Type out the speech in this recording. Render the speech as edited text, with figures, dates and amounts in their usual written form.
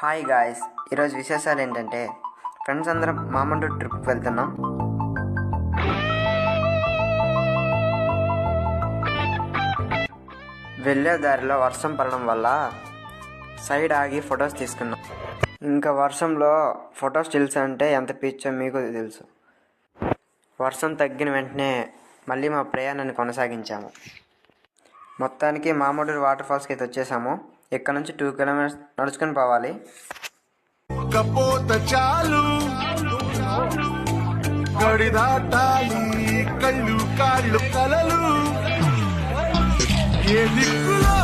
Hi guys, ఈరోజు విశేషాలు ఏంటంటే ఫ్రెండ్స్ అందరం మామండూరు ట్రిప్కి వెళ్తున్నాం. వెళ్ళే దారిలో వర్షం పడడం వల్ల సైడ్ ఆగి ఫొటోస్ తీసుకున్నాం. ఇంకా వర్షంలో ఫొటో స్టిల్స్ అంటే ఎంత పిచ్చో మీకు తెలుసు. వర్షం తగ్గిన వెంటనే మళ్ళీ మా ప్రయాణాన్ని కొనసాగించాము. మొత్తానికి మామండూరు వాటర్ ఫాల్స్కి అయితే వచ్చేసాము. ఇక్కడ నుంచి 2 కిలోమీటర్స్ నడుచుకొని పోవాలి. కపోత చాలు గడి దాటాలి, కళ్ళు కాళ్ళు కలలు ఏ దిక్కులో